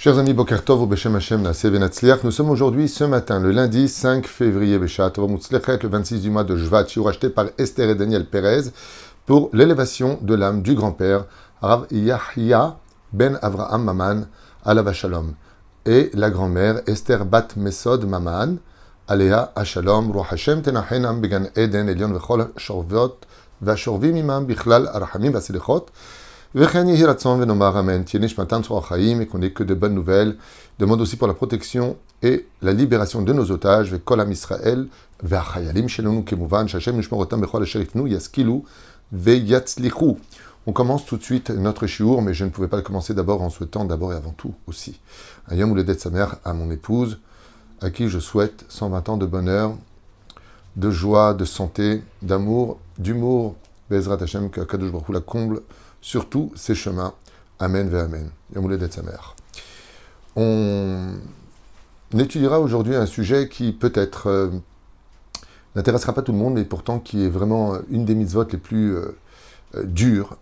Chers amis, Boker Tov, Beshem Hashem, Naaseh Venatzliach, nous sommes aujourd'hui, ce matin, le lundi 5 février, Beshat Tov Mutzlechet, le 26 du mois de Shvat, shiur acheté par Esther et Daniel Pérez, pour l'élévation de l'âme du grand-père, Rav Yahya ben Avraham Maman, Alav Shalom, et la grand-mère Esther Bat Mesod Maman, Alea Ashalom, Ruach Hashem Tenachenam Began Eden, Elion Vechol Shorvot, Vashorvim Imam Bichlal Arachamim Vaselichot, et qu'on n'ait que de bonnes nouvelles. Demande aussi pour la protection et la libération de nos otages. On commence tout de suite notre shiur, mais je ne pouvais pas le commencer d'abord en souhaitant d'abord et avant tout aussi un yom houledet samer à mon épouse, à qui je souhaite 120 ans de bonheur, de joie, de santé, d'amour, d'humour. Bezrat Hashem, que Kadosh Baruch Hu la comble sur tous ses chemins. Amen ve Amen. Yom houledet samer. On étudiera aujourd'hui un sujet qui peut-être n'intéressera pas tout le monde, mais pourtant qui est vraiment une des mitzvot les plus dures,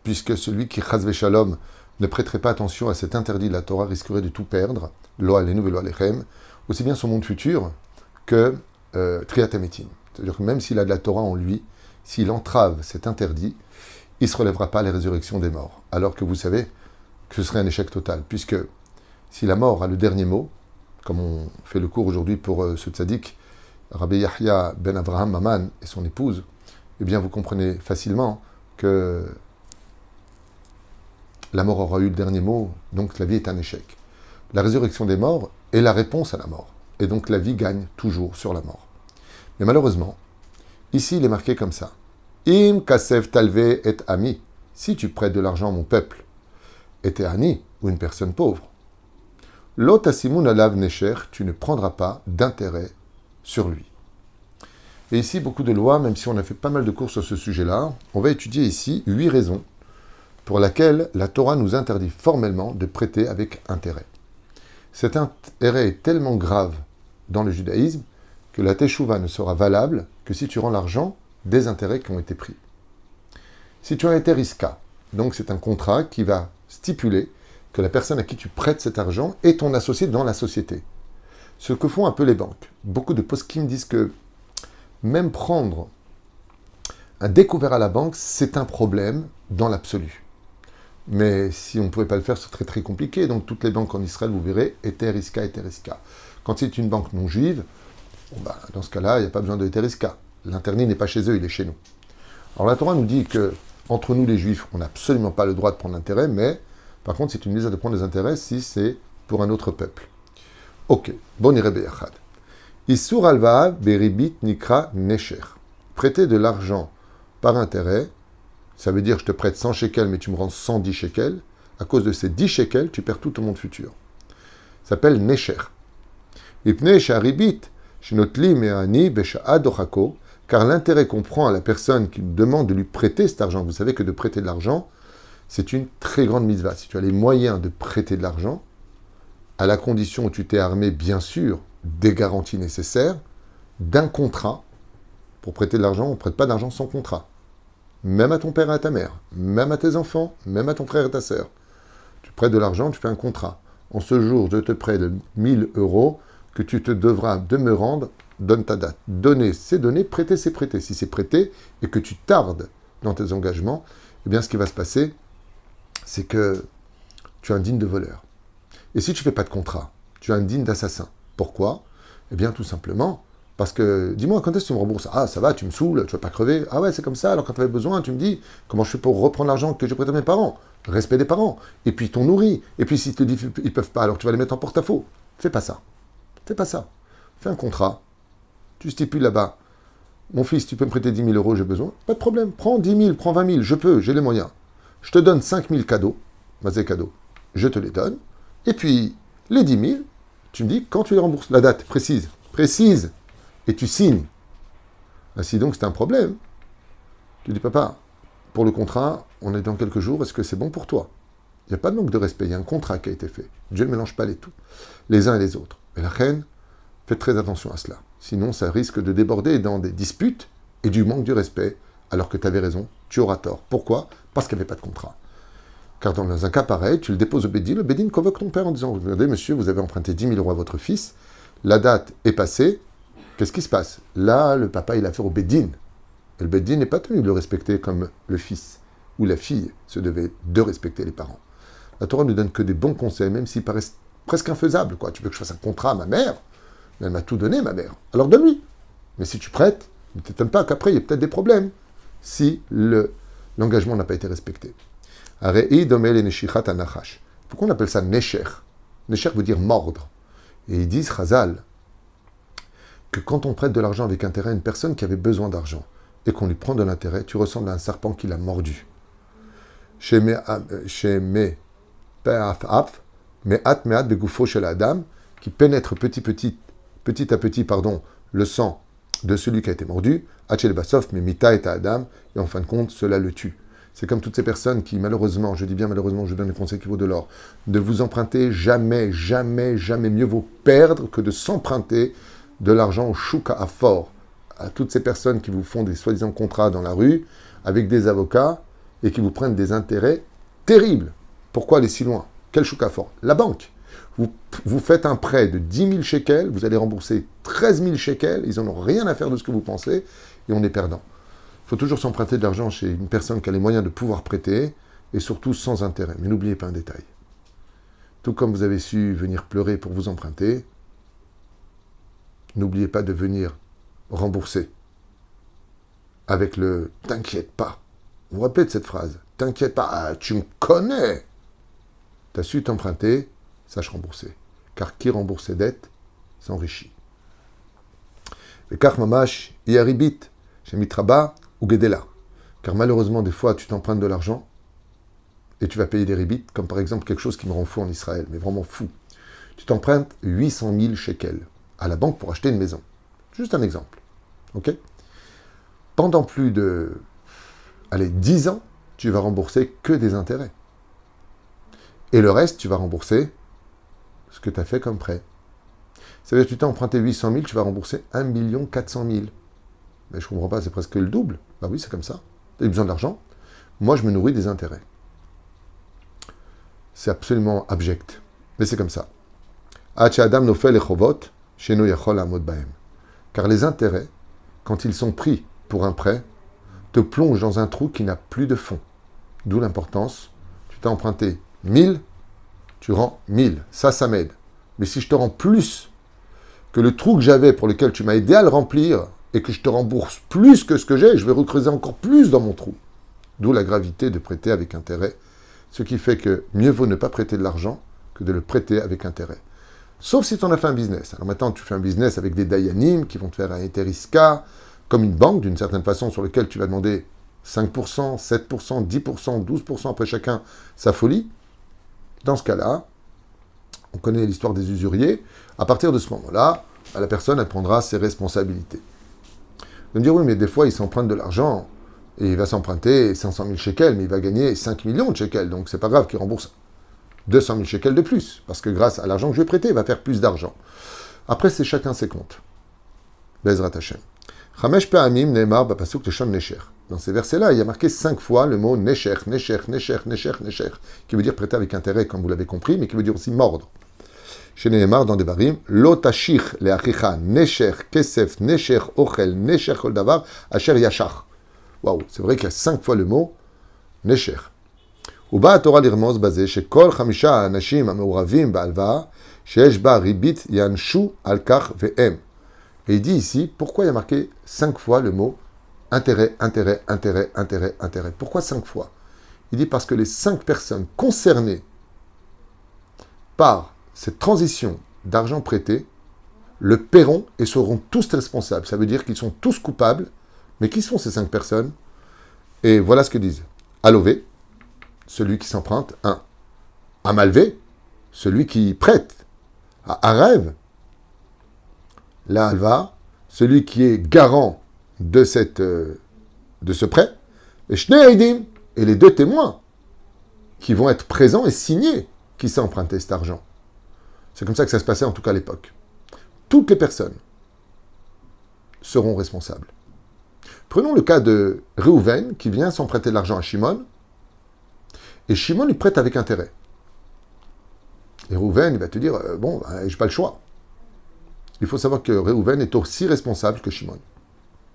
puisque celui qui chas v'shalom ne prêterait pas attention à cet interdit de la Torah risquerait de tout perdre, lo alenu velo alechem, aussi bien son monde futur que Triat Hametim. C'est-à-dire que même s'il a de la Torah en lui, s'il entrave cet interdit, il ne se relèvera pas à la résurrection des morts. Alors que vous savez que ce serait un échec total, puisque si la mort a le dernier mot, comme on fait le cours aujourd'hui pour ce tzaddik, Rabbi Yahya ben Avraham Maman et son épouse, eh bien vous comprenez facilement que la mort aura eu le dernier mot, donc la vie est un échec. La résurrection des morts est la réponse à la mort, et donc la vie gagne toujours sur la mort. Mais malheureusement, ici il est marqué comme ça. Im kasev talve et ami. Si tu prêtes de l'argent à mon peuple, et t'es ani, ou une personne pauvre, lot asimun alav nesher, tu ne prendras pas d'intérêt sur lui. Et ici, beaucoup de lois, même si on a fait pas mal de cours sur ce sujet-là, on va étudier ici 8 raisons pour lesquelles la Torah nous interdit formellement de prêter avec intérêt. Cet intérêt est tellement grave dans le judaïsme que la teshuva ne sera valable que si tu rends l'argent des intérêts qui ont été pris. Si tu as été risca, donc c'est un contrat qui va stipuler que la personne à qui tu prêtes cet argent est ton associé dans la société. Ce que font un peu les banques. Beaucoup de poskim disent que même prendre un découvert à la banque, c'est un problème dans l'absolu. Mais si on ne pouvait pas le faire, c'est très très compliqué. Donc toutes les banques en Israël, vous verrez, étaient risca. Quand c'est une banque non juive, dans ce cas-là, il n'y a pas besoin de risca. L'interdit n'est pas chez eux, il est chez nous. Alors la Torah nous dit que entre nous les Juifs, on n'a absolument pas le droit de prendre l'intérêt, mais par contre, c'est une mise de prendre des intérêts si c'est pour un autre peuple. Ok, bon irebe yachad. Isur alva beribit nikra nesher. Prêter de l'argent par intérêt, ça veut dire je te prête 100 shekels, mais tu me rends 110 shekels. À cause de ces 10 shekels, tu perds tout ton monde futur. Ça s'appelle nesher. Ipne sharibit shinotli me'ani besha'a dochako. Car l'intérêt qu'on prend à la personne qui nous demande de lui prêter cet argent, vous savez que de prêter de l'argent, c'est une très grande mitzvah. Si tu as les moyens de prêter de l'argent, à la condition où tu t'es armé, bien sûr, des garanties nécessaires, d'un contrat. Pour prêter de l'argent, on ne prête pas d'argent sans contrat. Même à ton père et à ta mère, même à tes enfants, même à ton frère et ta sœur. Tu prêtes de l'argent, tu fais un contrat. En ce jour, je te prête 1000 euros que tu te devras de me rendre. Donne ta date. Donner, c'est donner. Prêter, c'est prêter. Si c'est prêter et que tu tardes dans tes engagements, eh bien, ce qui va se passer, c'est que tu es un digne de voleur. Et si tu ne fais pas de contrat, tu es un digne d'assassin. Pourquoi? Eh bien, tout simplement, parce que, dis-moi, quand est-ce que tu me rembourses? Ah, ça va, tu me saoules, tu ne vas pas crever. Ah ouais, c'est comme ça. Alors, quand tu avais besoin, tu me dis, comment je fais pour reprendre l'argent que j'ai prêté à mes parents? Respect des parents. Et puis, ton nourri. Et puis, s'ils te disent qu'ils ne peuvent pas, alors tu vas les mettre en porte-à-faux. Fais pas ça. Fais pas ça. Fais un contrat. Tu stipules là-bas, mon fils, tu peux me prêter 10 000 euros, j'ai besoin. Pas de problème, prends 10 000, prends 20 000, je peux, j'ai les moyens. Je te donne 5 000 cadeaux, mazé cadeaux, je te les donne. Et puis, les 10 000, tu me dis quand tu les rembourses. La date, précise, et tu signes. Ainsi donc, c'est un problème. Tu dis, papa, pour le contrat, on est dans quelques jours, est-ce que c'est bon pour toi? Il n'y a pas de manque de respect, il y a un contrat qui a été fait. Dieu ne mélange pas les uns et les autres. Et la reine, faites très attention à cela. Sinon, ça risque de déborder dans des disputes et du manque du respect, alors que tu avais raison, tu auras tort. Pourquoi? Parce qu'il n'y avait pas de contrat. Car dans un cas pareil, tu le déposes au Bédine, le Bédine convoque ton père en disant, regardez monsieur, vous avez emprunté 10 000 euros à votre fils, la date est passée, qu'est-ce qui se passe? Là, le papa, il a affaire au Bédine. Et le Bédine n'est pas tenu de le respecter comme le fils ou la fille se devait de respecter les parents. La Torah ne donne que des bons conseils, même s'ils paraissent presque infaisables. Quoi. Tu veux que je fasse un contrat à ma mère? Mais elle m'a tout donné, ma mère. Alors donne-lui. Mais si tu prêtes, ne t'étonne pas qu'après, il y ait peut-être des problèmes si l'engagement n'a pas été respecté. Pourquoi on appelle ça Nesher? Nesher veut dire mordre. Et ils disent, Chazal, que quand on prête de l'argent avec intérêt à une personne qui avait besoin d'argent et qu'on lui prend de l'intérêt, tu ressembles à un serpent qui l'a mordu. Chez me qui pénètre petit à petit, le sang de celui qui a été mordu, et en fin de compte, cela le tue. C'est comme toutes ces personnes qui, malheureusement, je dis bien malheureusement, je donne un conseil qui vaut de l'or, de vous emprunter jamais, jamais, jamais, mieux vaut perdre que de s'emprunter de l'argent au chouka à fort, à toutes ces personnes qui vous font des soi-disant contrats dans la rue, avec des avocats, et qui vous prennent des intérêts terribles. Pourquoi aller si loin? Quel chouka fort? La banque. Vous faites un prêt de 10 000 shekels, vous allez rembourser 13 000 shekels, ils n'en ont rien à faire de ce que vous pensez, et on est perdant. Il faut toujours s'emprunter de l'argent chez une personne qui a les moyens de pouvoir prêter, et surtout sans intérêt. Mais n'oubliez pas un détail. Tout comme vous avez su venir pleurer pour vous emprunter, n'oubliez pas de venir rembourser avec le « t'inquiète pas ». Vous vous rappelez de cette phrase? « T'inquiète pas, ah, tu me connais ». Tu as su t'emprunter, sache rembourser. Car qui rembourse ses dettes s'enrichit. Le kach mamash yaribit, shemitraba ou gedela. Car malheureusement, des fois, tu t'empruntes de l'argent et tu vas payer des ribits, comme par exemple quelque chose qui me rend fou en Israël, mais vraiment fou. Tu t'empruntes 800 000 shekels à la banque pour acheter une maison. Juste un exemple. Ok? Pendant plus de 10 ans, tu vas rembourser que des intérêts. Et le reste, tu vas rembourser ce que tu as fait comme prêt. Ça veut dire que tu t'es emprunté 800 000, tu vas rembourser 1 400 000. Mais je ne comprends pas, c'est presque le double. Bah oui, c'est comme ça. Tu as besoin d'argent. Moi, je me nourris des intérêts. C'est absolument abject. Mais c'est comme ça. Car les intérêts, quand ils sont pris pour un prêt, te plongent dans un trou qui n'a plus de fond. D'où l'importance. Tu t'as emprunté 1000, tu rends 1000. Ça m'aide. Mais si je te rends plus que le trou que j'avais pour lequel tu m'as aidé à le remplir et que je te rembourse plus que ce que j'ai, je vais recreuser encore plus dans mon trou. D'où la gravité de prêter avec intérêt. Ce qui fait que mieux vaut ne pas prêter de l'argent que de le prêter avec intérêt. Sauf si tu en as fait un business. Alors maintenant, tu fais un business avec des dayanim qui vont te faire un eteriska, comme une banque d'une certaine façon, sur lequel tu vas demander 5%, 7%, 10%, 12% après chacun sa folie. Dans ce cas-là, on connaît l'histoire des usuriers. À partir de ce moment-là, la personne, elle prendra ses responsabilités. Vous me dire, oui, mais des fois, il s'emprunte de l'argent et il va s'emprunter 500 000 shekels, mais il va gagner 5 millions de shekels. Donc, c'est pas grave qu'il rembourse 200 000 shekels de plus, parce que grâce à l'argent que je vais prêter, il va faire plus d'argent. Après, c'est chacun ses comptes. Bezrat Hashem. Chamesh Pe'amim Neymar Bapasuk Leshon Nesher. Dans ces versets-là, il y a marqué 5 fois le mot Nesher, Nesher, Nesher, Nesher, Nesher, qui veut dire prêter avec intérêt, comme vous l'avez compris, mais qui veut dire aussi mordre. Chez Neymar, dans Devarim, Lo tashich le'achicha Nesher, Kesef, Nesher, Ochel, Nesher, Kol Davar, Asher Yashar. Waouh, c'est vrai qu'il y a 5 fois le mot Nesher. ובאה התורה לרמוז בזה שכל 5 האנשים המעורבים בהלוואה שיש בה ריבית יענשו על כך והם. Et il dit ici, pourquoi il y a marqué 5 fois le mot intérêt, intérêt, intérêt, intérêt, intérêt. Pourquoi 5 fois? Il dit parce que les 5 personnes concernées par cette transition d'argent prêté le paieront et seront tous responsables. Ça veut dire qu'ils sont tous coupables. Mais qui sont ces 5 personnes? Et voilà ce que disent. Alové, celui qui s'emprunte, 1. À Malvé, celui qui prête. À Rêve, la Alva, celui qui est garant de ce prêt, et Shnei Eidim, et les 2 témoins qui vont être présents et signés qui s'est emprunté cet argent. C'est comme ça que ça se passait en tout cas à l'époque. Toutes les personnes seront responsables. Prenons le cas de Réhouven qui vient s'emprunter de l'argent à Shimon, Et Shimon lui prête avec intérêt. Et Réhouven, il va te dire, bon, j'ai pas le choix. Il faut savoir que Réhouven est aussi responsable que Shimon.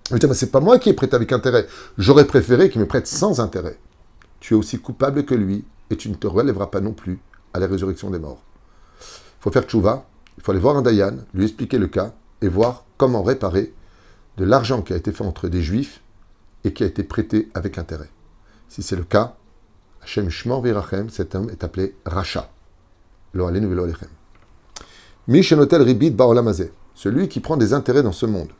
Il va dire, mais c'est pas moi qui ai prêté avec intérêt. J'aurais préféré qu'il me prête sans intérêt. Tu es aussi coupable que lui, et tu ne te relèveras pas non plus à la résurrection des morts. Il faut faire tchouva, il faut aller voir un dayan, lui expliquer le cas, et voir comment réparer de l'argent qui a été fait entre des juifs et qui a été prêté avec intérêt. Si c'est le cas, Hashem Shmor Virachem, cet homme est appelé Racha. Lo alenu velo alechem. Mi shenotel ribit ba'olam hazeh, celui qui prend des intérêts dans ce monde.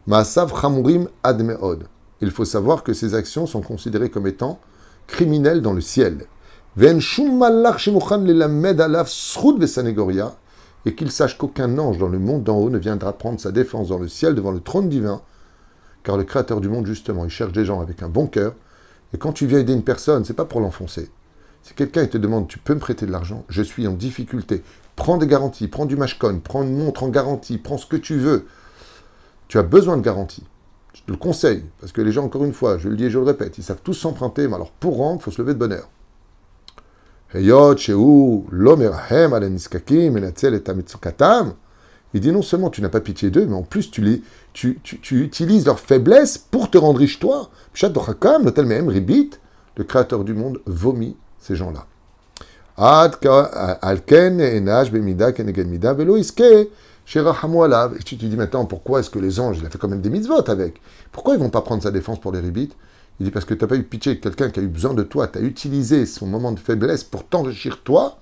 Ma'asav chamurim ad me'od. Il faut savoir que ses actions sont considérées comme étant criminelles dans le ciel. Ve'en shum malach shemuchan lelamed alav srut vesanegoria, et qu'il sache qu'aucun ange dans le monde d'en haut ne viendra prendre sa défense dans le ciel devant le trône divin, car le Créateur du monde, justement, il cherche des gens avec un bon cœur, et quand tu viens aider une personne, c'est pas pour l'enfoncer. Si quelqu'un te demande, tu peux me prêter de l'argent, je suis en difficulté, prends des garanties, prends du mashkon, prends une montre en garantie, prends ce que tu veux. Tu as besoin de garantie. Je te le conseille, parce que les gens, encore une fois, je le dis et je le répète, ils savent tous s'emprunter, mais alors pour rendre, il faut se lever de bonne heure. Il dit non seulement tu n'as pas pitié d'eux, mais en plus tu utilises leur faiblesse pour te rendre riche toi. Le Créateur du monde vomit ces gens-là. Et tu te dis maintenant, pourquoi est-ce que les anges, il a fait quand même des mitzvot avec? Pourquoi ils ne vont pas prendre sa défense pour les ribites? Il dit parce que tu n'as pas eu pitié de quelqu'un qui a eu besoin de toi, tu as utilisé son moment de faiblesse pour t'enrichir toi.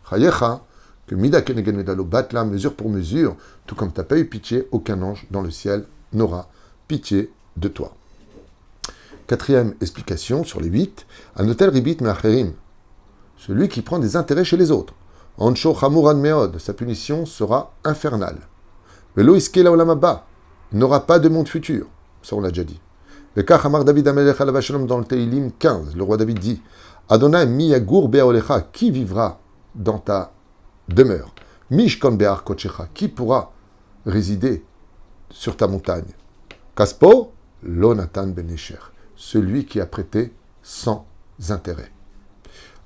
Chayecha, que mida kenegen medalo batla, mesure pour mesure, tout comme tu n'as pas eu pitié, aucun ange dans le ciel n'aura pitié de toi. Quatrième explication sur les 8, un hôtel ribit me'acherim, celui qui prend des intérêts chez les autres. Ansho chamuran meod, sa punition sera infernale. Velo iske la olam haba, il n'aura pas de monde futur. Ça, on l'a déjà dit. Vekach amar David Amelech alav hashalom dans le Teilim 15, le roi David dit, Adonai mi yagur be'olecha, qui vivra dans ta demeure? Mishkon be'ar kochecha, qui pourra résider sur ta montagne? Kaspo, Lonatan ben Esher, celui qui a prêté sans intérêt.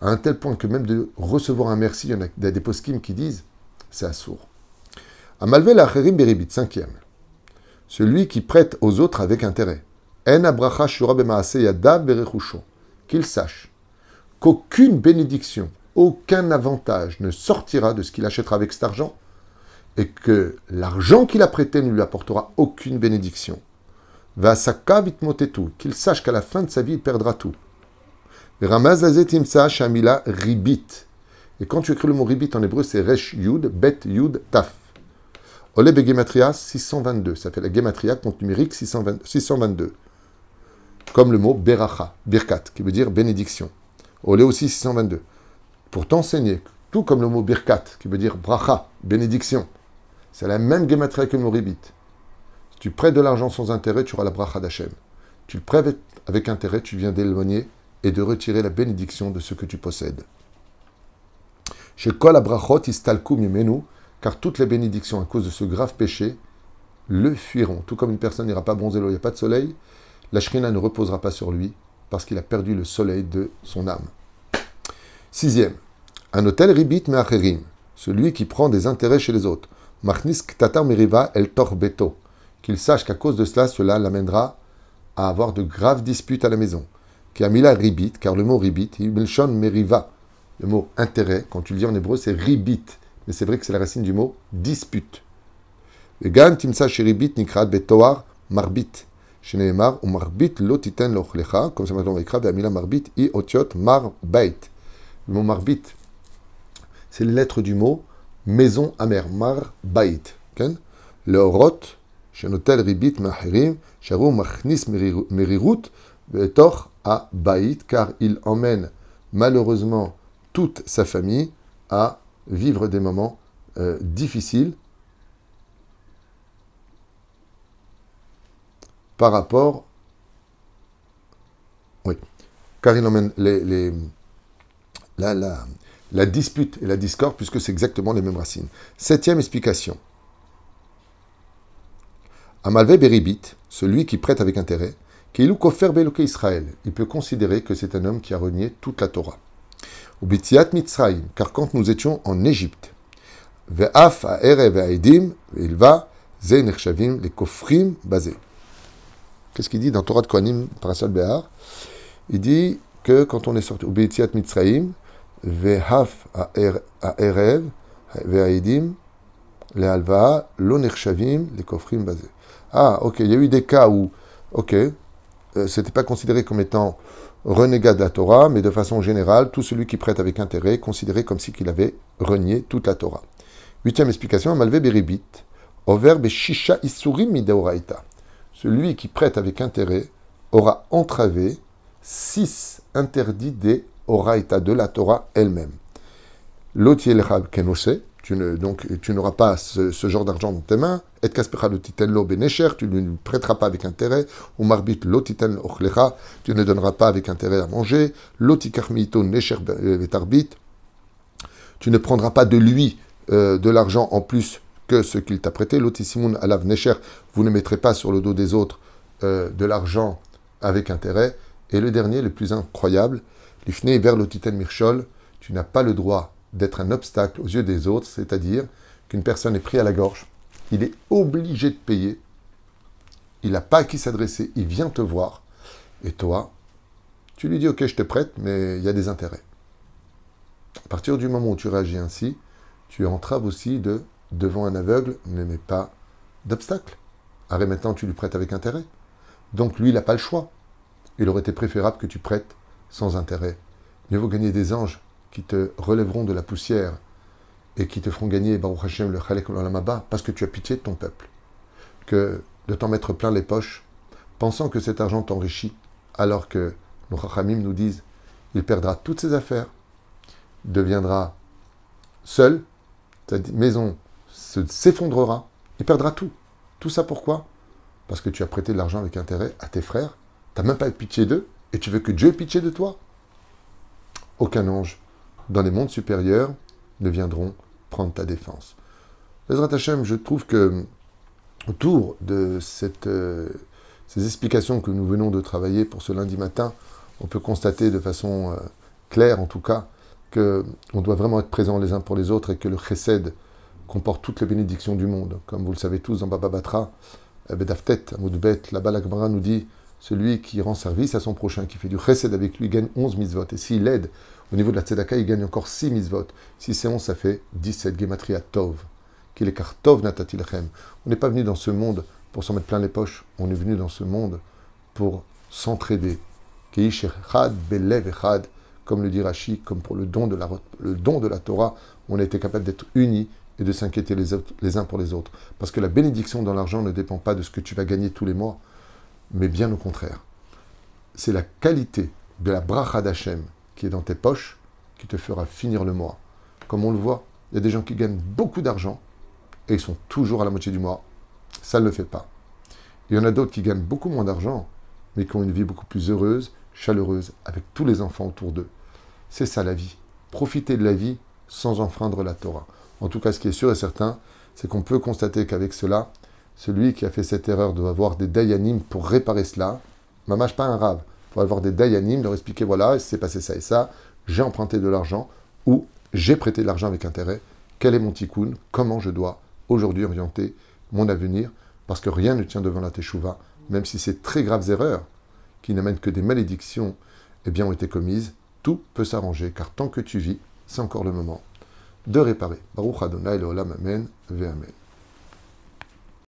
À un tel point que même de recevoir un merci, il y en a des poskim qui disent, c'est assourd. Amalve l'acherim beribit, cinquième. Celui qui prête aux autres avec intérêt. En abracha shura b'maase yadav berechusho. Qu'il sache qu'aucune bénédiction, aucun avantage ne sortira de ce qu'il achètera avec cet argent, et que l'argent qu'il a prêté ne lui apportera aucune bénédiction. Vasaka vitmotetu, qu'il sache qu'à la fin de sa vie, il perdra tout. Ramaz azetimsa shamila ribit. Et quand tu écris le mot ribit en hébreu, c'est resh yud, bet yud, taf. Olé begematria 622. Ça fait la gematria, compte numérique 622. Comme le mot beracha, birkat, qui veut dire bénédiction. Olé aussi 622. Pour t'enseigner, tout comme le mot birkat, qui veut dire bracha, bénédiction. C'est la même gematria que le mot ribit. Si tu prêtes de l'argent sans intérêt, tu auras la bracha d'Hachem. Tu le prêtes avec intérêt, tu viens d'éloigner et de retirer la bénédiction de ce que tu possèdes. Chez Kol Abrachot istalku mimenu, car toutes les bénédictions à cause de ce grave péché le fuiront. Tout comme une personne n'ira pas bronzer l'eau, il n'y a pas de soleil, la Shrina ne reposera pas sur lui parce qu'il a perdu le soleil de son âme. Sixième, un hôtel ribit me'acherim, celui qui prend des intérêts chez les autres. Machnis ktatar meriva el torbeto, qu'il sache qu'à cause de cela l'amènera à avoir de graves disputes à la maison. Kamila ribit, car le mot ribit, milshon meriva, le mot intérêt, quand tu le dis en hébreu, c'est ribit, mais c'est vrai que c'est la racine du mot dispute. Vegan timsa sheribit nikrat betoar marbit, sheneemar ou marbit lotiten lochlecha, comme ça maintenant on va écrire, ve'amila marbit i otiot mar bait. Le mot marbit, c'est les lettres du mot maison amère, mar bait. Le orot, shenotel ribit mahirim, sharu machnis merirut, betor à Baït, car il emmène malheureusement toute sa famille à vivre des moments difficiles par rapport... Oui, car il emmène la dispute et la discorde, puisque c'est exactement les mêmes racines. Septième explication. Amalve beribit, celui qui prête avec intérêt, il peut considérer que c'est un homme qui a renié toute la Torah. ou bitiat mitzraim, car quand nous étions en Égypte, ve'af ha'erev ve'aidim, ve'ilva, ze nechshavim, les kofrim basés. Qu'est-ce qu'il dit dans Torah de Kohanim, Parashat Behar? Il dit que quand on est sorti, ou bitiat mitzraim, ve'af ha'erev ve'aidim, les halva, lo nechshavim, les kofrim basés. Ah, ok, il y a eu des cas où, ok, c'était pas considéré comme étant renégat de la Torah, mais de façon générale, tout celui qui prête avec intérêt est considéré comme si qu'il avait renié toute la Torah. Huitième explication, Malvé Beribit, Over Beshisha Isurim Mideoraita. Celui qui prête avec intérêt aura entravé 6 interdits des Oraita, de la Torah elle-même. Lotiel Rab Kenose, donc tu n'auras pas ce genre d'argent dans tes mains. Et kaspecha lotiten lo benesher, tu ne lui prêteras pas avec intérêt. Ou marbit lotiten ochlecha, tu ne donneras pas avec intérêt à manger. Lotikarmito nesher betarbit, tu ne prendras pas de lui de l'argent en plus que ce qu'il t'a prêté. Lotisimun alav nesher, vous ne mettrez pas sur le dos des autres de l'argent avec intérêt. Et le dernier, le plus incroyable, l'ifne vers lotiten mirchol, tu n'as pas le droit d'être un obstacle aux yeux des autres, c'est-à-dire qu'une personne est prise à la gorge, il est obligé de payer, il n'a pas à qui s'adresser, il vient te voir, et toi, tu lui dis « Ok, je te prête, mais il y a des intérêts ». À partir du moment où tu réagis ainsi, tu entraves aussi devant un aveugle, ne mets pas d'obstacle. Arrête, maintenant, tu lui prêtes avec intérêt. Donc lui, il n'a pas le choix. Il aurait été préférable que tu prêtes sans intérêt. Mieux vaut gagner des anges qui te relèveront de la poussière et qui te feront gagner, Baruch Hashem, le Chalek Olam Haba, parce que tu as pitié de ton peuple, que de t'en mettre plein les poches, pensant que cet argent t'enrichit, alors que nos Chachamim nous disent, il perdra toutes ses affaires, deviendra seul, ta maison s'effondrera, il perdra tout. Tout ça pourquoi? Parce que tu as prêté de l'argent avec intérêt à tes frères, tu n'as même pas pitié d'eux, et tu veux que Dieu ait pitié de toi. Aucun ange dans les mondes supérieurs ne viendront prendre ta défense. Bezrat Hashem, je trouve que autour de ces explications que nous venons de travailler pour ce lundi matin, on peut constater de façon claire, en tout cas, qu'on doit vraiment être présents les uns pour les autres et que le chesed comporte toutes les bénédictions du monde. Comme vous le savez tous, dans Baba Batra, Bedaftet, Amoudbet, là-bas la Gemara nous dit celui qui rend service à son prochain, qui fait du chesed avec lui, gagne 11 mitzvot. Et s'il aide au niveau de la tzedaka, il gagne encore 6 mitzvot. Si c'est 11, ça fait 17 gematria tov. Qu'il est tov natati lechem. On n'est pas venu dans ce monde pour s'en mettre plein les poches. On est venu dans ce monde pour s'entraider. Keish echad belev echad, comme le dit Rashi, comme pour le don de la Torah, on a été capable d'être unis et de s'inquiéter les uns pour les autres. Parce que la bénédiction dans l'argent ne dépend pas de ce que tu vas gagner tous les mois, mais bien au contraire. C'est la qualité de la bracha d'Hachem qui est dans tes poches qui te fera finir le mois. Comme on le voit, il y a des gens qui gagnent beaucoup d'argent et ils sont toujours à la moitié du mois. Ça ne le fait pas. Il y en a d'autres qui gagnent beaucoup moins d'argent, mais qui ont une vie beaucoup plus heureuse, chaleureuse, avec tous les enfants autour d'eux. C'est ça la vie. Profiter de la vie sans enfreindre la Torah. En tout cas, ce qui est sûr et certain, c'est qu'on peut constater qu'avec cela, celui qui a fait cette erreur doit avoir des dayanim pour réparer cela. Mamache pas un rave. Il faut avoir des dayanim, leur expliquer, voilà, c'est passé ça et ça, j'ai emprunté de l'argent, ou j'ai prêté de l'argent avec intérêt, quel est mon tikkun, comment je dois aujourd'hui orienter mon avenir, parce que rien ne tient devant la teshuva, même si ces très graves erreurs, qui n'amènent que des malédictions, eh bien, ont été commises, tout peut s'arranger, car tant que tu vis, c'est encore le moment de réparer. Baruch Adonai Leolam Amen, Ve Amen.